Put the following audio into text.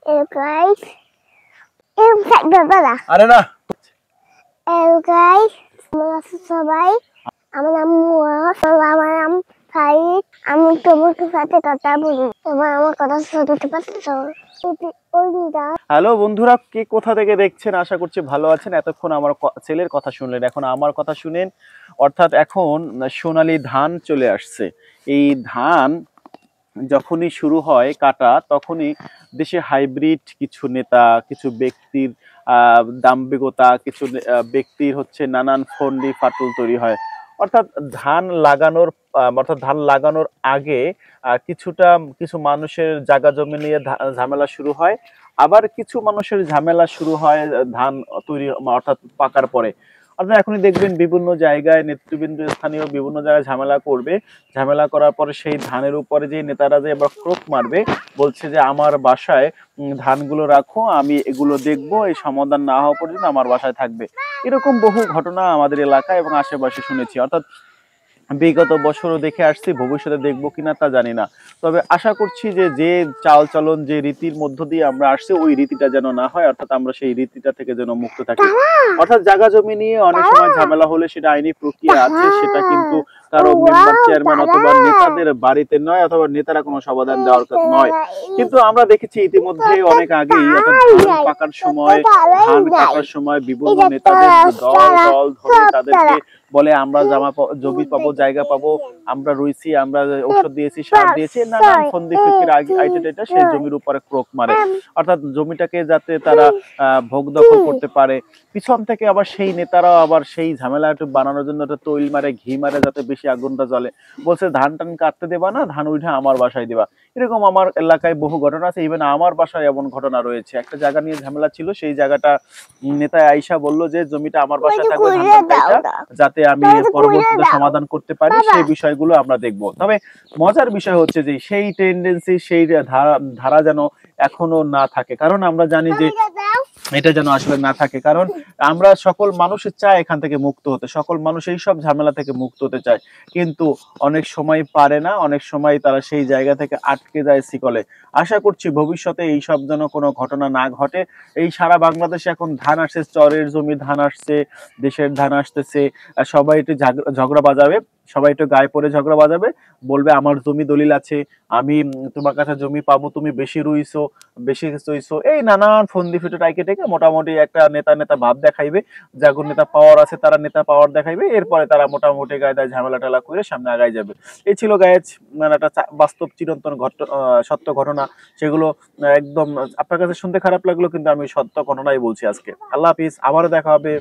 Hello guys. আরে না Hello guys. সবাই আমার নাম আমার নাম সাইদ। আমি তোমাদের সাথে কথা বলি। তোমরা আমার কথা শুনতে পাচ্ছো? হ্যালো বন্ধুরা, কে কোথা থেকে দেখছেন? আশা করছি ভালো আছেন। এতক্ষণ আমার ছেলের কথা শুনলেন, এখন আমার কথা শুনেন। অর্থাৎ এখন সোনালী ধান চলে আসছে। এই ধান যখনই শুরু হয় কাটা, তখনই দেশে হাইব্রিড কিছু নেতা, কিছু ব্যক্তির দাম্ভিকতা, কিছু ব্যক্তির হচ্ছে নানান ফন্ডি ফাটল তৈরি হয়। অর্থাৎ ধান লাগানোর আগে কিছু মানুষের জায়গা জমি নিয়ে ঝামেলা শুরু হয়। আবার কিছু মানুষের ঝামেলা শুরু হয় ধান তৈরি অর্থাৎ পাকার পরে। আপনারা এখনই দেখবেন বিভিন্ন জায়গায় নেতৃবৃন্দ স্থানীয় বিভিন্ন জায়গায় ঝামেলা করবে। ঝামেলা করার পরে সেই ধানের উপরে যে নেতারা যে আবার ক্রোক মারবে, বলছে যে আমার বাসায় ধানগুলো রাখো, আমি এগুলো দেখবো, এই সমাধান না হওয়া পর্যন্ত আমার বাসায় থাকবে। এরকম বহু ঘটনা আমাদের এলাকায় এবং আশেপাশে শুনেছি। অর্থাৎ বিগত বছরও দেখে আসছি, ভবিষ্যতে দেখবো কিনা তা জানি না। তবে আশা করছি যে চাল চলন, যে রীতির মধ্য দিয়ে আমরা আসছি, ওই রীতিটা যেন না হয়, অর্থাৎ আমরা সেই রীতিটা থেকে যেন মুক্ত থাকি। অর্থাৎ জায়গা জমি নিয়ে অনেক সময় ঝামেলা হলে সেটা আইনি প্রক্রিয়া আছে, সেটা কিন্তু কারো মেম্বার, চেয়ারম্যান অথবা নেতাদের বাড়িতে নয়, অথবা নেতারা কোনো সমাধান দেওয়ার নয়। কিন্তু আমরা দেখেছি ইতিমধ্যে অনেক আগেই, অর্থাৎ ধান পাকার সময়, ধান কাটার সময় বিভিন্ন নেতাদের দল দল ধরে তাদেরকে বলে আমরা জমি পাবো, জায়গা পাবো, আমরা রইছি, আমরা ঔষধ দিয়েছি, সার দিয়েছি, নানান ফন্দি ফিকির আইটা সেই জমির উপরে ক্রোক মারে। অর্থাৎ জমিটাকে যাতে তারা ভোগ দখল করতে পারে। পিছন থেকে আবার সেই নেতারাও আবার সেই ঝামেলা একটু বানানোর জন্য একটা তৈল মারে, ঘি মারে, যাতে বেশি আগুনটা জ্বলে। বলছে ধান টান কাটতে দেবা না, ধান উঠে আমার বাসায় দিবা। এরকম আমার এলাকায় বহু ঘটনা আছে। ইভেন আমার বাসায় এমন ঘটনা রয়েছে। একটা জায়গা নিয়ে ঝামেলা ছিল, সেই জায়গাটা নেতা আইসা বললো যে জমিটা আমার বাসায় থাকবে, যাতে আমি পরবর্তীতে সমাধান করতে পারি। সেই বিষয়গুলো আমরা দেখব। তবে মজার বিষয় হচ্ছে যে সেই টেন্ডেন্সি, সেই ধারা যেন এখনো না থাকে। কারণ আমরা জানি যে এটা যেন আসলে না থাকে, কারণ আমরা সকল মানুষের চায় এখান থেকে মুক্ত হতে, সকল মানুষ এই সব ঝামেলা থেকে মুক্ত হতে চায়, কিন্তু অনেক সময় পারে না, অনেক সময় তারা সেই জায়গা থেকে আটকে যায় শিকলে। আশা করছি ভবিষ্যতে এই সব যেন কোনো ঘটনা না ঘটে। এই সারা বাংলাদেশে এখন ধান আসছে, চরের জমি ধান আসছে, দেশের ধান আসতেছে, সবাই একটু ঝগড়া বাজাবে, সবাই একটু গায়ে পড়ে ঝগড়া বাজাবে, বলবে আমার জমি দলিল আছে, আমি তোমার কাছে জমি পাবো, তুমি বেশি রুইছো, বেশি চইছো, এই নানান ফন্দি ফিটো টাইকে টেকে মোটামুটি একটা নেতা নেতা ভাব দেখাইবে। যাগর নেতা পাওয়ার আছে তারা নেতা পাওয়ার দেখাইবে, এরপরে তারা মোটামুটি গায়ে ঝামেলা টালা করে সামনে আগাই যাবে। এই ছিল গায়ে মানে একটা বাস্তব চিরন্তন সত্য ঘটনা। সেগুলো একদম আপনার কাছে শুনতে খারাপ লাগলো, কিন্তু আমি সত্য ঘটনাই বলছি আজকে। আল্লাহ হাফিজ, আবারও দেখা হবে